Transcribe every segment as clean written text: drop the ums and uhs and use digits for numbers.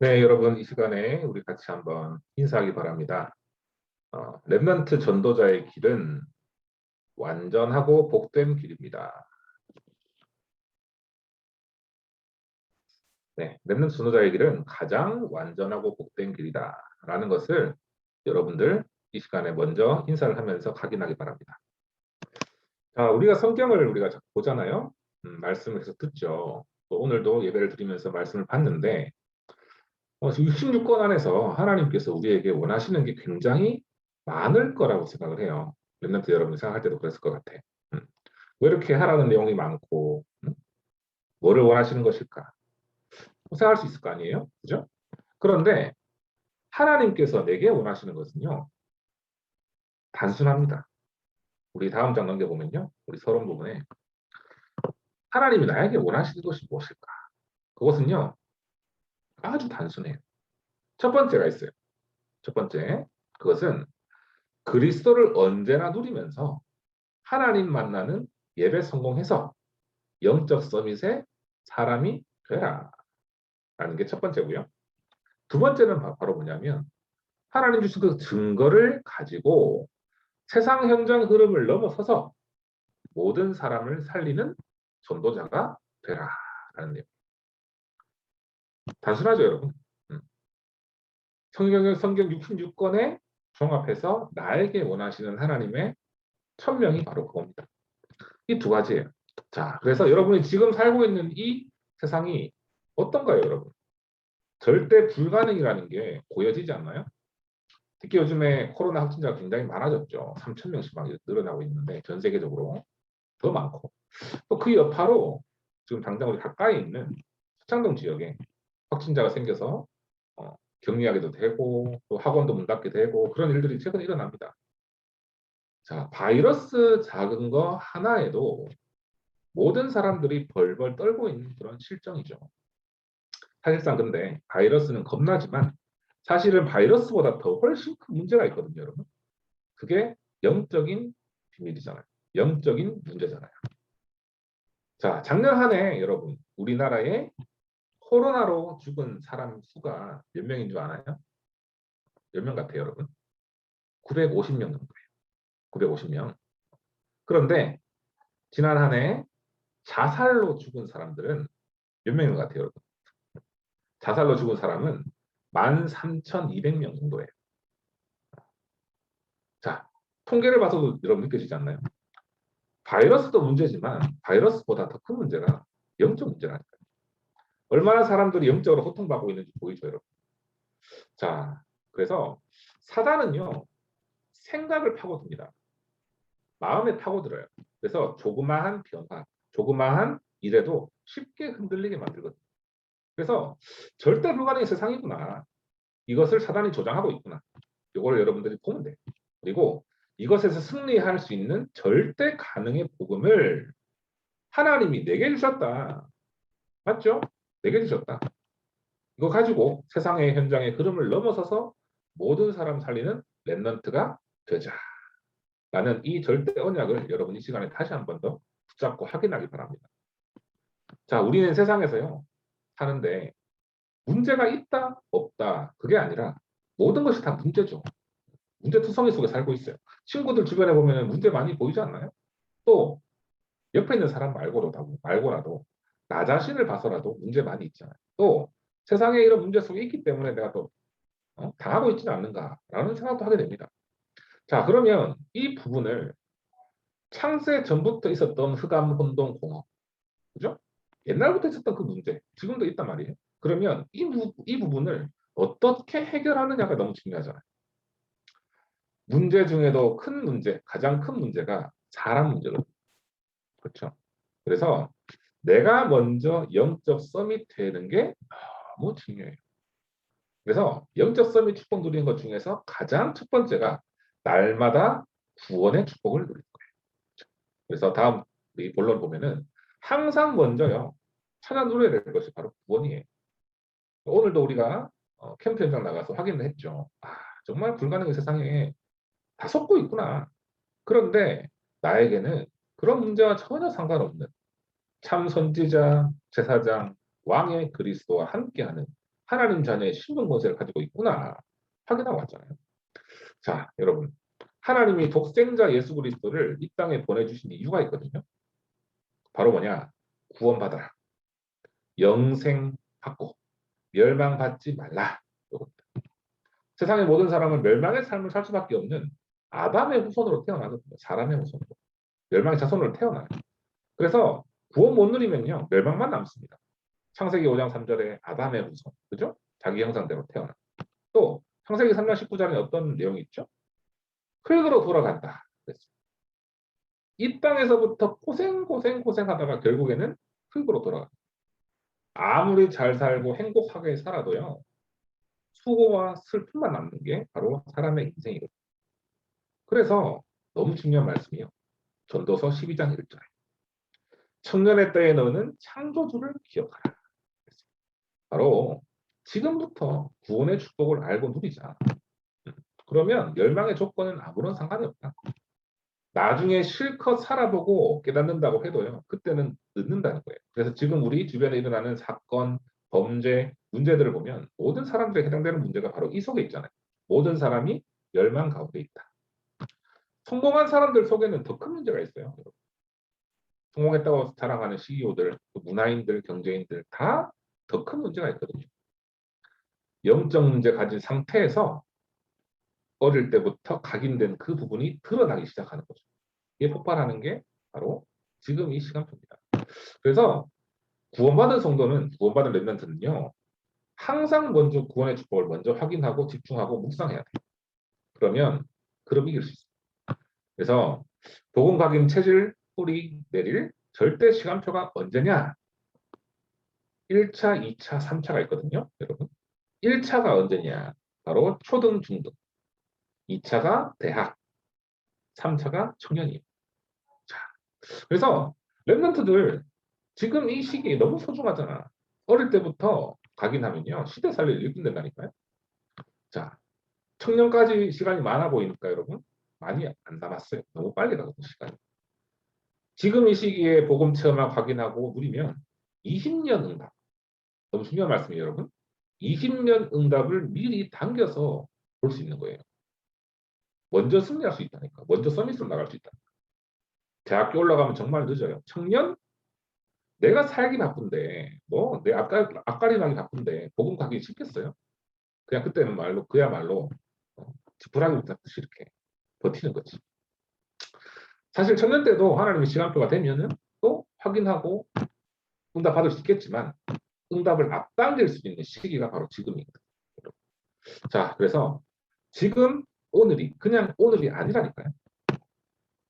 네, 여러분 이 시간에 우리 같이 한번 인사하기 바랍니다. 렘넌트 전도자의 길은 완전하고 복된 길입니다. 네, 렘넌트 전도자의 길은 가장 완전하고 복된 길이다라는 것을 여러분들 이 시간에 먼저 인사를 하면서 확인하기 바랍니다. 자, 우리가 성경을 우리가 자꾸 보잖아요. 말씀을 계속 듣죠. 또 오늘도 예배를 드리면서 말씀을 봤는데 66권 안에서 하나님께서 우리에게 원하시는 게 굉장히 많을 거라고 생각을 해요. 렘넌트 여러분이 생각할 때도 그랬을 것 같아. 음. 왜 이렇게 하라는 내용이 많고, 뭐를 원하시는 것일까? 생각할 수 있을 거 아니에요? 그죠? 그런데 하나님께서 내게 원하시는 것은요, 단순합니다. 우리 다음 장 넘겨보면요, 우리 서론 부분에 하나님이 나에게 원하시는 것이 무엇일까? 그것은요, 아주 단순해요. 첫 번째가 있어요. 첫 번째, 그것은 그리스도를 언제나 누리면서 하나님 만나는 예배 성공해서 영적 서밋의 사람이 되라 라는 게 첫 번째고요. 두 번째는 바로 뭐냐면 하나님 주신 그 증거를 가지고 세상 현장 흐름을 넘어서서 모든 사람을 살리는 전도자가 되라 라는 내용. 단순하죠, 여러분. 성경 66권의 종합해서 나에게 원하시는 하나님의 천명이 바로 그겁니다. 이 두 가지예요. 자, 그래서 여러분이 지금 살고 있는 이 세상이 어떤가요, 여러분? 절대 불가능이라는 게 보여지지 않나요? 특히 요즘에 코로나 확진자가 굉장히 많아졌죠. 3천 명씩 막 늘어나고 있는데 전 세계적으로 더 많고 또 그 여파로 지금 당장 우리 가까이 있는 수창동 지역에 확진자가 생겨서 격리하게도 되고 또 학원도 문 닫게 되고 그런 일들이 최근에 일어납니다. 자, 바이러스 작은 거 하나에도 모든 사람들이 벌벌 떨고 있는 그런 실정이죠. 사실상 근데 바이러스는 겁나지만 사실은 바이러스보다 더 훨씬 큰 문제가 있거든요, 여러분. 그게 영적인 비밀이잖아요. 영적인 문제잖아요. 자, 작년 한 해 여러분, 우리나라에 코로나로 죽은 사람 수가 몇 명인 줄 아나요? 몇 명 같아요, 여러분? 950명 정도예요. 950명. 그런데 지난 한 해 자살로 죽은 사람들은 몇 명인 것 같아요, 여러분? 자살로 죽은 사람은 13,200명 정도예요. 자, 통계를 봐서도 여러분 느껴지지 않나요? 바이러스도 문제지만 바이러스보다 더 큰 문제가 영적 문제라니까요. 얼마나 사람들이 영적으로 고통받고 있는지 보이죠, 여러분. 자, 그래서 사단은요, 생각을 파고듭니다. 마음에 파고들어요. 그래서 조그마한 변화, 조그마한 일에도 쉽게 흔들리게 만들거든요. 그래서 절대 불가능의 세상이구나. 이것을 사단이 조장하고 있구나. 이걸 여러분들이 보면 돼요. 그리고 이것에서 승리할 수 있는 절대 가능의 복음을 하나님이 내게 주셨다. 맞죠? 내게 주셨다. 이거 가지고 세상의 현장의 흐름을 넘어서서 모든 사람 살리는 렘넌트가 되자. 라는 이 절대 언약을 여러분 이 시간에 다시 한 번 더 붙잡고 확인하기 바랍니다. 자, 우리는 세상에서요, 사는데 문제가 있다, 없다, 그게 아니라 모든 것이 다 문제죠. 문제투성이 속에 살고 있어요. 친구들 주변에 보면 문제 많이 보이지 않나요? 또 옆에 있는 사람 말고라도 나 자신을 봐서라도 문제 많이 있잖아요. 또 세상에 이런 문제 속에 있기 때문에 내가 또 당하고 있지는 않는가라는 생각도 하게 됩니다. 자, 그러면 이 부분을 창세 전부터 있었던 흑암, 혼돈, 공허, 그죠? 옛날부터 있었던 그 문제, 지금도 있단 말이에요. 그러면 이 부분을 어떻게 해결하느냐가 너무 중요하잖아요. 문제 중에도 큰 문제, 가장 큰 문제가 사람 문제거든요. 그렇죠? 그래서 내가 먼저 영적 서밋 되는 게 너무 중요해요. 그래서 영적 서밋 축복 누리는 것 중에서 가장 첫 번째가 날마다 구원의 축복을 누리는 거예요. 그래서 다음 이 본론 보면은 항상 먼저요 찾아 누려야 될 것이 바로 구원이에요. 오늘도 우리가 캠프 현장 나가서 확인을 했죠. 아, 정말 불가능한 세상에 다 섞고 있구나. 그런데 나에게는 그런 문제와 전혀 상관없는 참 선지자, 제사장, 왕의 그리스도와 함께하는 하나님 자녀의 신분 권세를 가지고 있구나 확인하고 왔잖아요. 자, 여러분, 하나님이 독생자 예수 그리스도를 이 땅에 보내주신 이유가 있거든요. 바로 뭐냐? 구원받아라. 영생 받고 멸망받지 말라. 요겁니다. 세상의 모든 사람은 멸망의 삶을 살 수밖에 없는 아담의 후손으로 태어나거든요. 사람의 후손으로. 멸망의 자손으로 태어나요. 그래서 구원 못 누리면요. 멸망만 남습니다. 창세기 5장 3절에 아담의 후손. 그죠? 자기 형상대로 태어나. 또 창세기 3장 19절에 어떤 내용이 있죠? 흙으로 돌아간다. 그랬어요. 이 땅에서부터 고생하다가 결국에는 흙으로 돌아간다. 아무리 잘 살고 행복하게 살아도요. 수고와 슬픔만 남는 게 바로 사람의 인생이거든요. 그래서 너무 중요한 말씀이에요. 전도서 12장 1절에 청년의 때에 너는 창조주를 기억하라. 바로 지금부터 구원의 축복을 알고 누리자. 그러면 멸망의 조건은 아무런 상관이 없다. 나중에 실컷 살아보고 깨닫는다고 해도요. 그때는 늦는다는 거예요. 그래서 지금 우리 주변에 일어나는 사건, 범죄, 문제들을 보면 모든 사람들에 해당되는 문제가 바로 이 속에 있잖아요. 모든 사람이 멸망 가운데 있다. 성공한 사람들 속에는 더 큰 문제가 있어요. 성공했다고 자랑하는 CEO들, 문화인들, 경제인들 다 더 큰 문제가 있거든요. 영적 문제 가진 상태에서 어릴 때부터 각인된 그 부분이 드러나기 시작하는 거죠. 이게 폭발하는 게 바로 지금 이 시간표입니다. 그래서 구원받은 성도는, 구원받은 렘넌트는요, 항상 먼저 구원의 축복을 먼저 확인하고 집중하고 묵상해야 돼요. 그럼 이길 수 있어요. 그래서 복음 각인 체질 뿌리 내릴 절대 시간표가 언제냐? 1차, 2차, 3차가 있거든요. 여러분. 1차가 언제냐? 바로 초등, 중등. 2차가 대학. 3차가 청년이에요. 자, 그래서 렘넌트들 지금 이 시기에 너무 소중하잖아. 어릴 때부터 각인하면요. 시대 살릴 일꾼 된다니까요. 자, 청년까지 시간이 많아 보이니까 여러분 많이 안 남았어요. 너무 빨리 가거든요. 시간이. 지금 이 시기에 복음 체험을 확인하고 누리면 20년 응답. 너무 중요한 말씀이에요, 여러분. 20년 응답을 미리 당겨서 볼 수 있는 거예요. 먼저 승리할 수 있다니까. 먼저 서밋으로 나갈 수 있다. 대학교 올라가면 정말 늦어요. 청년? 내가 살기 바쁜데, 뭐, 내 앞가림 하기 바쁜데, 복음 가기 쉽겠어요? 그냥 그때는 그야말로, 지푸라기 붙잡듯이 이렇게 버티는 거지. 사실 청년 때도 하나님의 시간표가 되면은 또 확인하고 응답 받을 수 있겠지만, 응답을 앞당길 수 있는 시기가 바로 지금입니다. 자, 그래서 지금 오늘이 그냥 오늘이 아니라니까요.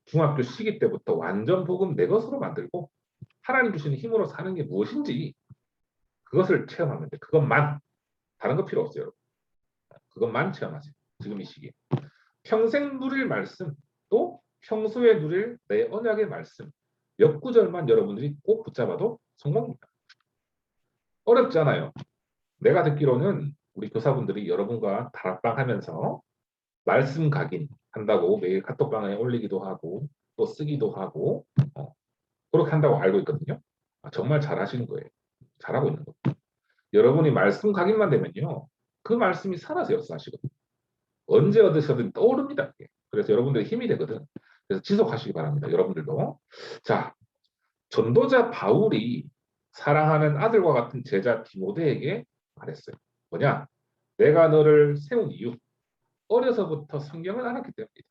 중학교 시기 때부터 완전 복음 내 것으로 만들고 하나님 주시는 힘으로 사는 게 무엇인지 그것을 체험하면 돼. 그것만. 다른 거 필요 없어요. 그것만 체험하세요. 지금 이 시기에. 평생 누릴 말씀, 또 평소에 누릴 내 언약의 말씀. 몇 구절만 여러분들이 꼭 붙잡아도 성공입니다. 어렵잖아요. 내가 듣기로는 우리 교사분들이 여러분과 다락방 하면서 말씀 각인 한다고 매일 카톡방에 올리기도 하고 또 쓰기도 하고 그렇게 한다고 알고 있거든요. 정말 잘하시는 거예요. 잘하고 있는 거예요. 여러분이 말씀 각인만 되면요. 그 말씀이 살아서 역사하시거든요. 언제 얻으셔든 떠오릅니다. 그래서 여러분들의 힘이 되거든. 그래서 지속하시기 바랍니다. 여러분들도. 자, 전도자 바울이 사랑하는 아들과 같은 제자 디모데에게 말했어요. 뭐냐? 내가 너를 세운 이유. 어려서부터 성경을 알았기 때문이다.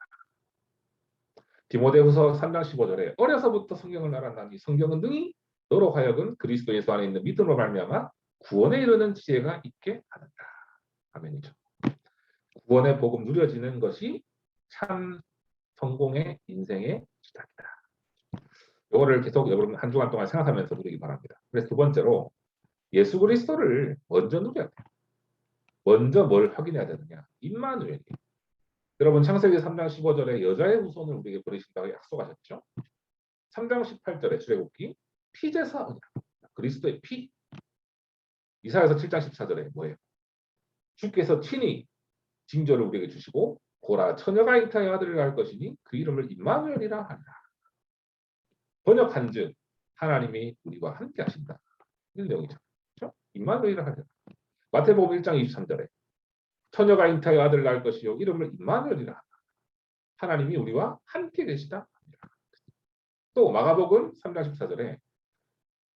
디모데후서 3장 15절에 어려서부터 성경을 알았나니 성경은 능히 너로 하여금 그리스도 예수 안에 있는 믿음으로 말미암아 구원에 이르는 지혜가 있게 하는다. 아멘이죠. 구원의 복음 누려지는 것이 참 성공의 인생의 시작이다. 이거를 계속 여러분 한 주간 동안 생각하면서 누리기 바랍니다. 그래서 두 번째로 예수 그리스도를 먼저 누려야 돼요. 먼저 뭘 확인해야 되느냐? 임마누엘이에요. 여러분 창세기 3장 15절에 여자의 후손을 우리에게 보내신다고 약속하셨죠? 3장 18절에 출애굽기 피제사 언약. 그리스도의 피. 이사야서 7장 14절에 뭐예요? 주께서 친히 징조를 우리에게 주시고 보라 처녀가 잉타의 아들을 낳을 것이니 그 이름을 임마누엘이라 하리라. 번역한즉 하나님이 우리와 함께 하신다. 이런 내용이죠. 그렇죠? 임마누엘이라 하리라. 마태복음 1장 23절에 처녀가 잉타여 아들 낳을 것이요 이름을 임마누엘이라. 하나님이 우리와 함께 계시다. 또 마가복음 3장 14절에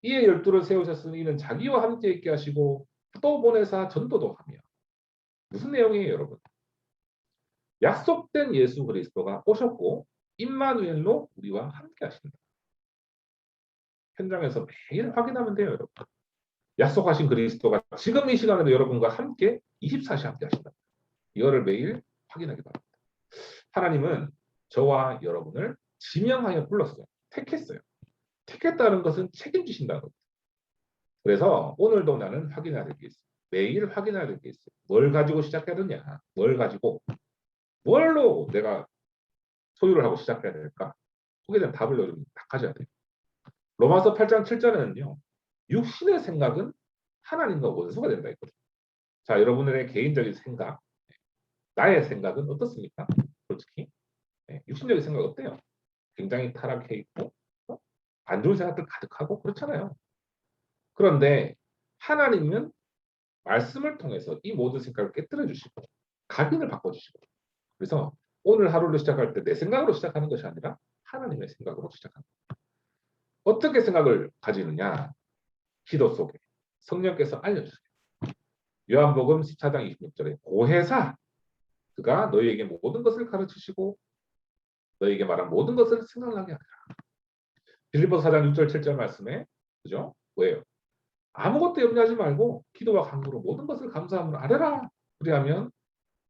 이에 열두를 세우셨으니 이는 자기와 함께 있게 하시고 또 보내사 전도도 하며. 무슨 내용이에요, 여러분? 약속된 예수 그리스도가 오셨고 임마누엘로 우리와 함께 하신다. 현장에서 매일 확인하면 돼요, 여러분. 약속하신 그리스도가 지금 이 시간에도 여러분과 함께 24시 함께 하신다. 이거를 매일 확인하기 바랍니다. 하나님은 저와 여러분을 지명하여 불렀어요. 택했어요. 택했다는 것은 책임지신다는 겁니다. 그래서 오늘도 나는 확인해야 될 게 있어요. 매일 확인해야 될 게 있어요. 뭘 가지고 시작해야 되냐? 뭘 가지고 뭘로 내가 소유를 하고 시작해야 될까? 거기에 대한 답을 여러분이 다 가져야 돼요. 로마서 8장 7절에는요. 육신의 생각은 하나님과 원수가 된다 했거든요. 자, 여러분의 개인적인 생각, 나의 생각은 어떻습니까? 솔직히 육신적인 생각 어때요? 굉장히 타락해 있고 안 좋은 생각들 가득하고 그렇잖아요. 그런데 하나님은 말씀을 통해서 이 모든 생각을 깨뜨려 주시고 각인을 바꿔주시고, 그래서 오늘 하루를 시작할 때 내 생각으로 시작하는 것이 아니라 하나님의 생각으로 시작합니다. 어떻게 생각을 가지느냐? 기도 속에 성령께서 알려주세요. 요한복음 14장 26절에 고혜사 그가 너희에게 모든 것을 가르치시고 너희에게 말한 모든 것을 생각나게 하리라. 빌립보서 4장 6절 7절 말씀에 그죠? 왜요? 아무것도 염려하지 말고 기도와 간구로 모든 것을 감사함으로 아뢰라. 그리하면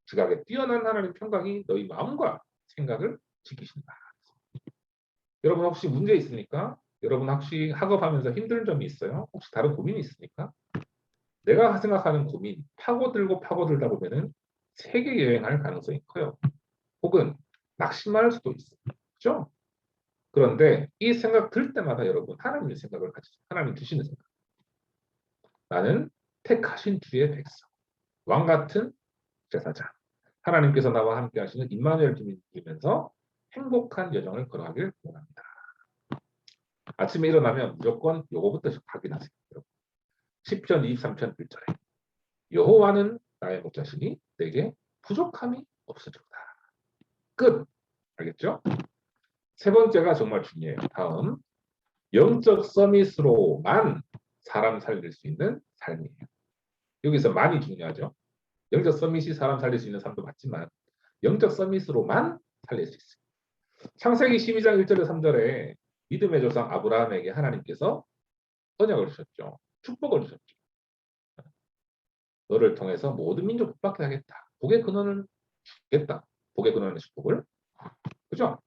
지각에 뛰어난 하나님 평강이 너희 마음과 생각을 지키신다. 여러분 혹시 문제 있습니까? 여러분 혹시 학업하면서 힘든 점이 있어요? 혹시 다른 고민이 있습니까? 내가 생각하는 고민 파고들고 파고들다 보면은 세계 여행할 가능성이 커요. 혹은 낙심할 수도 있어요. 그렇죠? 그런데 이 생각 들 때마다 여러분 하나님의 생각을 가지세요. 하나님 주시는 생각. 나는 택하신 주의 백성, 왕 같은 제사장. 하나님께서 나와 함께 하시는 임마누엘 주님이면서 행복한 여정을 걸어가길 원합니다. 아침에 일어나면 무조건 요거부터 확인하세요. 시편 23편 1절에 여호와는 나의 목자시니 내게 부족함이 없으리로다. 끝. 알겠죠? 세 번째가 정말 중요해요. 다음 영적 서밋으로만 사람 살릴 수 있는 삶이에요. 여기서 많이 중요하죠. 영적 서밋이 사람 살릴 수 있는 삶도 맞지만 영적 서밋으로만 살릴 수 있어요. 창세기 12장 1절에 3절에 믿음의 조상 아브라함에게 하나님께서 언약을 주셨죠. 축복을 주셨죠. 너를 통해서 모든 민족 복받게 하겠다. 복의 근원을 주겠다. 복의 근원의 축복을. 그죠?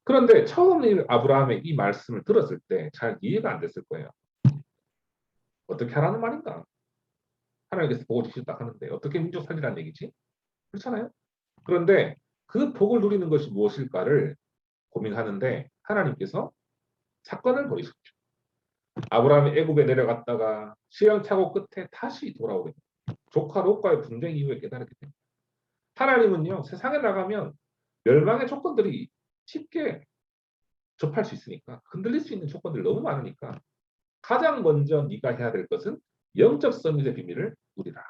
그런데 처음 아브라함의 이 말씀을 들었을 때 잘 이해가 안 됐을 거예요. 어떻게 하라는 말인가? 하나님께서 복을 주셨다 하는데 어떻게 민족 살리라는 얘기지? 그렇잖아요. 그런데 그 복을 누리는 것이 무엇일까를 고민하는데 하나님께서 사건을 벌이셨죠. 아브라함이 애굽에 내려갔다가 시행착오 끝에 다시 돌아오게 됩니다. 조카 롯과의 분쟁 이후에 깨달았기 때문에 하나님은요 세상에 나가면 멸망의 조건들이 쉽게 접할 수 있으니까 흔들릴 수 있는 조건들이 너무 많으니까 가장 먼저 네가 해야 될 것은 영적 서밋의 비밀을 누리라.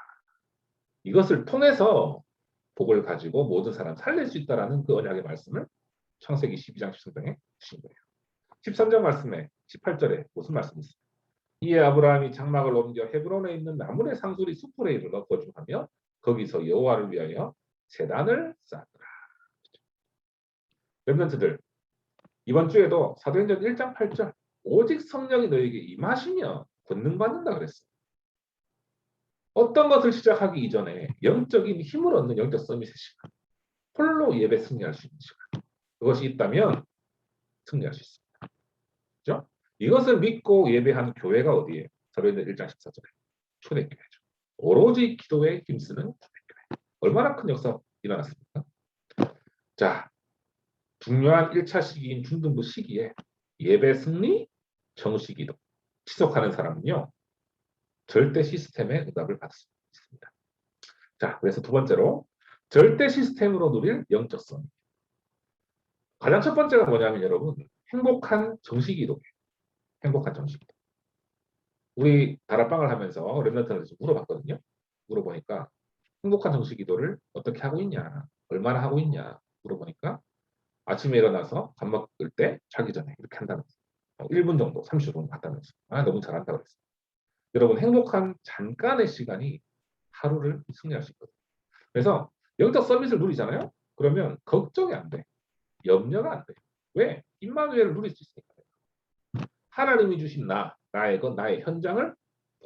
이것을 통해서 복을 가지고 모든 사람 살릴 수 있다라는 그 언약의 말씀을 창세기 12장 13장에 주신 거예요. 13장 말씀에 18절에 무슨 말씀이 있어요? 이에 아브라함이 장막을 옮겨 헤브론에 있는 나물의 상수리 숯불에 이르러 거주하며 거기서 여호와를 위하여 제단을 쌓더라. 렘넌트들 이번 주에도 사도행전 1장 8절 오직 성령이 너에게 임하시며 권능받는다 그랬어요. 어떤 것을 시작하기 이전에 영적인 힘을 얻는 영적 서밋의 시간, 홀로 예배 승리할 수 있는 시간, 그것이 있다면 승리할 수 있습니다. 그렇죠? 이것을 믿고 예배하는 교회가 어디예요? 사도행전 1장 14절에 초대교회죠. 오로지 기도에 힘쓰는 초대교회. 얼마나 큰 역사가 일어났습니까? 자, 중요한 1차 시기인 중등부 시기에 예배 승리, 정시기도 지속하는 사람은요. 절대 시스템의 응답을 받을 수 있습니다. 자, 그래서 두 번째로 절대 시스템으로 누릴 영적 성. 가장 첫 번째가 뭐냐면 여러분 행복한 정시기도. 행복한 정시기도. 우리 다락방을 하면서 렘넌트한테 좀 물어봤거든요. 물어보니까 행복한 정식 기도를 어떻게 하고 있냐, 얼마나 하고 있냐 물어보니까 아침에 일어나서 밥 먹을 때 자기 전에 이렇게 한다면서 1분 정도, 30분 정도 한다면서 너무 잘한다고 그랬어요. 여러분 행복한 잠깐의 시간이 하루를 승리할 수 있거든요. 그래서 영적 서밋을 누리잖아요. 그러면 걱정이 안 돼. 염려가 안 돼. 왜? 임마누엘을 누릴 수 있으니까. 하나님이 주신 나의 것, 나의 현장을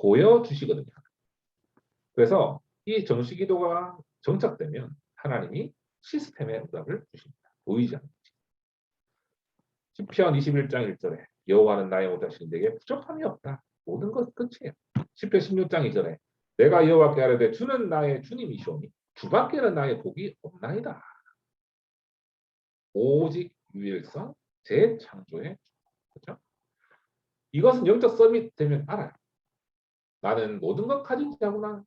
보여주시거든요. 그래서 이 정식기도가 정착되면 하나님이 시스템의 응답을 주십니다. 보이지 않는 시편 21장 1절에 여호와는 나의 모자신 내게 부족함이 없다. 모든 것 끝이에요. 시편 16장 2절에 내가 여호와께 아뢰되 주는 나의 주님이시오니 주밖에는 나의 복이 없나이다. 오직 유일성 재창조의 그렇죠? 이것은 영적 서밋 되면 알아요. 나는 모든 것 가진 자구나.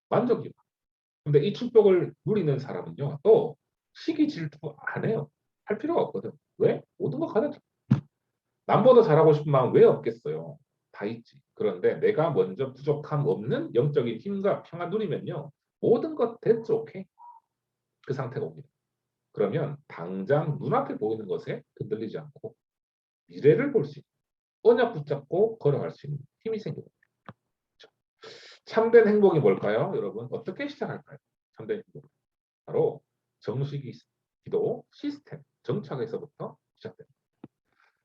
만족이고. 근데 이 축복을 누리는 사람은요, 또 시기 질투 안 해요. 할 필요가 없거든. 왜? 모든 거 가졌죠. 남보다 잘하고 싶은 마음 왜 없겠어요? 다 있지. 그런데 내가 먼저 부족함 없는 영적인 힘과 평안 누리면요, 모든 것 됐죠, 오케이? 그 상태가 옵니다. 그러면 당장 눈앞에 보이는 것에 흔들리지 않고 미래를 볼 수 있는 언약 붙잡고 걸어갈 수 있는 힘이 생깁니다. 참된 행복이 뭘까요? 여러분 어떻게 시작할까요? 참된 행복 바로 정식이 기도 시스템 정착에서부터 시작됩니다.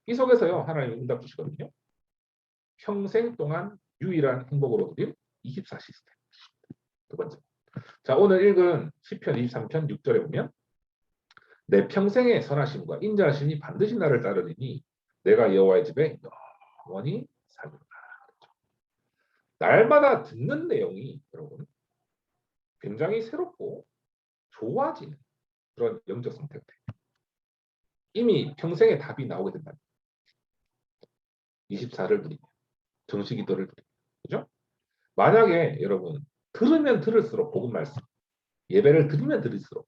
이 속에서요 하나님 응답 주시거든요. 평생 동안 유일한 행복으로 누릴 24 시스템. 두 번째. 자 오늘 읽은 시편 23편 6절에 보면 내 평생의 선하심과 인자하심이 반드시 나를 따르리니 내가 여호와의 집에 영원히 살리라. 날마다 듣는 내용이 여러분 굉장히 새롭고 좋아지는 그런 영적 상태가 돼요. 이미 평생의 답이 나오게 된다. 24를 누리면 정식 기도를 누리면 그죠? 만약에 여러분 들으면 들을수록 복음 말씀 예배를 드리면 드릴수록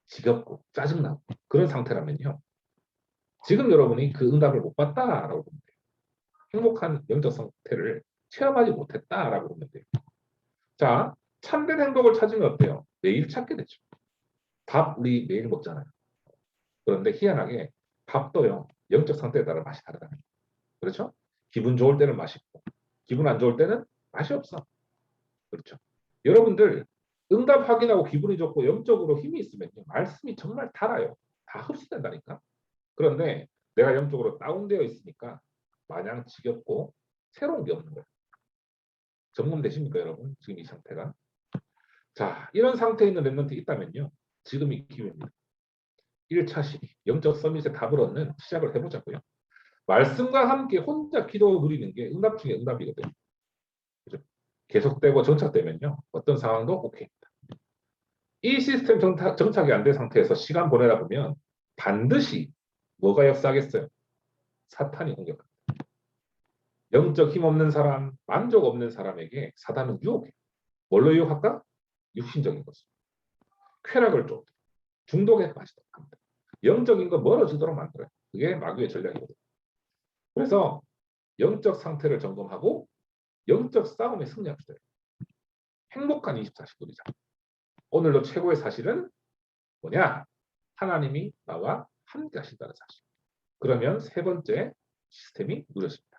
지겹고 짜증나고 그런 상태라면요. 지금 여러분이 그 응답을 못 받다라고 보면 돼요. 행복한 영적 상태를 체험하지 못했다라고 보면 돼요. 자, 참된 행복을 찾으면 어때요? 매일 찾게 되죠. 밥 우리 매일 먹잖아요. 그런데 희한하게 밥도요. 영적 상태에 따라 맛이 다르다는 거예요. 그렇죠? 기분 좋을 때는 맛있고 기분 안 좋을 때는 맛이 없어. 그렇죠? 여러분들 응답 확인하고 기분이 좋고 영적으로 힘이 있으면요. 말씀이 정말 달아요. 다 흡수된다니까. 그런데 내가 영적으로 다운되어 있으니까 마냥 지겹고 새로운 게 없는 거예요. 점검되십니까 여러분? 지금 이 상태가. 자 이런 상태에 있는 랩런트 있다면요. 지금이 기회입니다. 1차 시기 영적 서밋의 답을 얻는 시작을 해보자고요. 말씀과 함께 혼자 기도 누리는 게 응답 중에 응답이거든요. 그죠? 계속되고 정착되면요. 어떤 상황도 오케이입니다. 이 시스템 정착이 안 된 상태에서 시간 보내다 보면 반드시 뭐가 역사하겠어요? 사탄이 공격합니다. 영적 힘 없는 사람, 만족 없는 사람에게 사단은 유혹해요. 뭘로 유혹할까? 육신적인 것으로. 쾌락을 쫓 중독에 빠지도록 합니다. 영적인 거 멀어지도록 만들어요. 그게 마귀의 전략이거든요. 그래서 영적 상태를 점검하고 영적 싸움에 승리합시다. 행복한 24시 누리자. 오늘도 최고의 사실은 뭐냐? 하나님이 나와 함께 하신다는 사실. 그러면 세 번째 시스템이 누려집니다.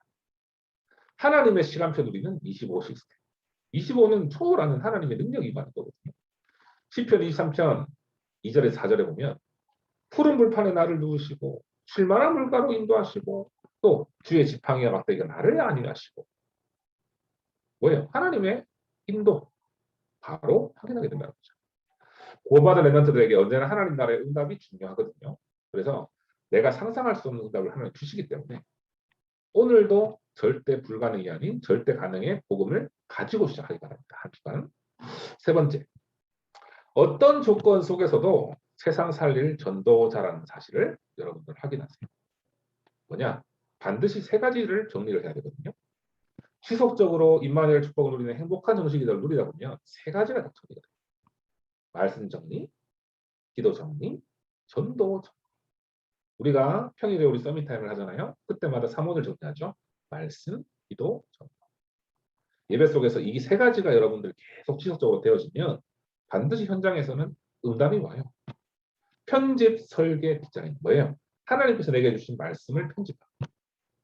하나님의 시간표 누리는 25 시스템. 25는 초월하는 하나님의 능력이 많은 거거든요. 시편 23편 2절에 4절에 보면 푸른 불판에 나를 누우시고 쉴만한 물가로 인도하시고 또 주의 지팡이와 막대기가 나를 안위하시고 뭐예요? 하나님의 인도 바로 확인하게 된다는 거죠. 구원받은 렘넌트들에게 언제나 하나님 나라의 응답이 중요하거든요. 그래서 내가 상상할 수 없는 응답을 하나님 주시기 때문에 오늘도 절대 불가능이 아닌 절대 가능의 복음을 가지고 시작하기 바랍니다. 한 주간. 세 번째, 어떤 조건 속에서도 세상 살릴 전도자라는 사실을 여러분들 확인하세요. 뭐냐? 반드시 세 가지를 정리를 해야 되거든요. 지속적으로 임마누엘 축복을 누리는 행복한 정식이들 누리다 보면 세 가지가 다 정리가 돼요. 말씀 정리, 기도 정리, 전도 정리. 우리가 평일에 우리 서밋 타임을 하잖아요. 그때마다 3원을 정리하죠. 말씀, 기도, 전도. 예배 속에서 이 세 가지가 여러분들 계속 지속적으로 되어지면 반드시 현장에서는 응답이 와요. 편집, 설계, 디자인 뭐예요? 하나님께서 내게 주신 말씀을 편집하고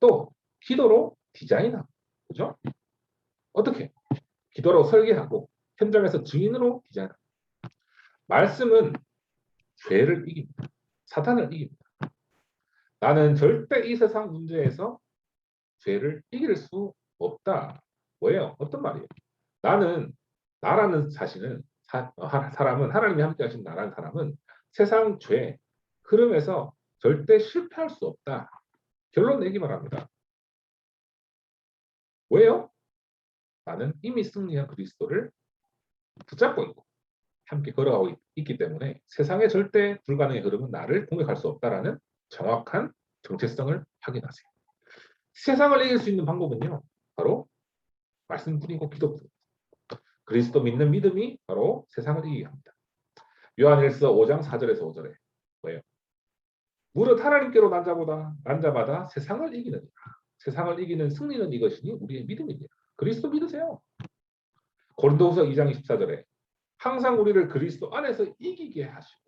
또 기도로 디자인하고 그죠? 어떻게? 기도로 설계하고 현장에서 증인으로 디자인하고 말씀은 죄를 이깁니다. 사탄을 이깁니다. 나는 절대 이 세상 문제에서 죄를 이길 수 없다. 뭐예요? 어떤 말이에요? 나라는 자신은 사람은 하나님이 함께 하신 나라는 사람은 세상 죄 흐름에서 절대 실패할 수 없다. 결론 내기만 합니다. 왜요? 나는 이미 승리한 그리스도를 붙잡고 있고 함께 걸어가고 있기 때문에 세상의 절대 불가능의 흐름은 나를 공격할 수 없다라는 정확한 정체성을 확인하세요. 세상을 이길 수 있는 방법은요. 바로 말씀뿐이고 기도뿐. 그리스도 믿는 믿음이 바로 세상을 이기게 합니다. 요한일서 5장 4절에서 5절에 뭐예요? 무릇 하나님께로 난자마다 세상을 이기느니라. 세상을 이기는 승리는 이것이니 우리의 믿음이니라. 그리스도 믿으세요. 고린도후서 2장 24절에 항상 우리를 그리스도 안에서 이기게 하시고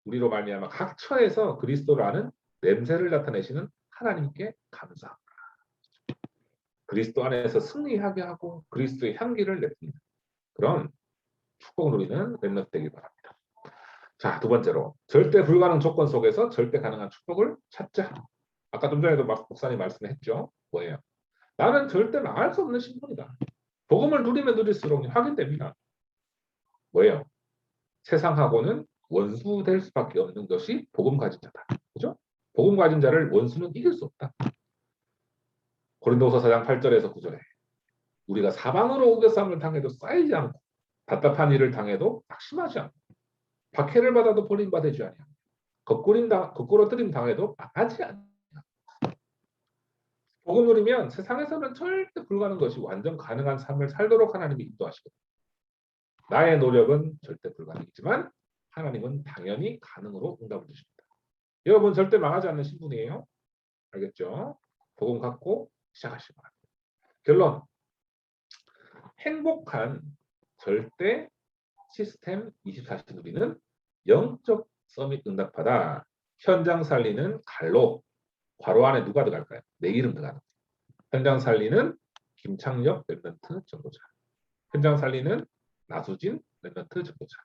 우리로 말미암아 각 처에서 그리스도를 아는 냄새를 나타내시는 하나님께 감사합니다. 그리스도 안에서 승리하게 하고 그리스도의 향기를 내뿜는 그런 축복을 누리는 렘넌트 되길 바랍니다. 자, 두 번째로 절대 불가능 조건 속에서 절대 가능한 축복을 찾자. 아까 좀 전에도 목사님 말씀했죠. 뭐예요? 나는 절대 망할 수 없는 신분이다. 복음을 누리면 누릴수록 확인됩니다. 뭐예요? 세상하고는 원수 될 수밖에 없는 것이 복음 가진 자다. 그죠? 복음 가진 자를 원수는 이길 수 없다. 고린도서 4장 8절에서 9절에 우리가 사방으로 우겨쌈을 당해도 쌓이지 않고 답답한 일을 당해도 낙심하지 않고 박해를 받아도 버림받지 아니하며 거꾸러뜨림 당해도 망하지 않냐. 복음 누리면 세상에서는 절대 불가능한 것이 완전 가능한 삶을 살도록 하나님이 인도하시거든요. 나의 노력은 절대 불가능이지만 하나님은 당연히 가능으로 응답을 주십니다. 여러분 절대 망하지 않는 신분이에요. 알겠죠? 복음 갖고 시작하시기 바랍니다. 결론. 행복한 절대 시스템 24시 누리는 영적 서밋 응답하다. 현장 살리는 갈로 괄호 안에 누가 들어갈까요? 내 이름 들어가는 거예요. 현장 살리는 김창엽 랩런트 전도자. 현장 살리는 나수진 랩런트 전도자.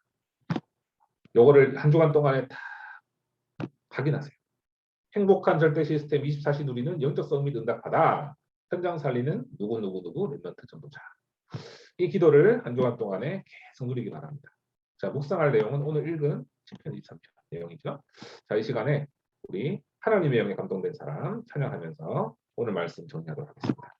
요거를 한 주간 동안에 다 확인하세요. 행복한 절대 시스템 24시 누리는 영적 서밋 응답하다. 현장 살리는 누구 랩런트 전도자. 이 기도를 한 주간 동안에 계속 누리기 바랍니다. 자, 묵상할 내용은 오늘 읽은 10편 23편 내용이죠. 자, 이 시간에 우리 하나님의 영에 감동된 사람 찬양하면서 오늘 말씀 정리하도록 하겠습니다.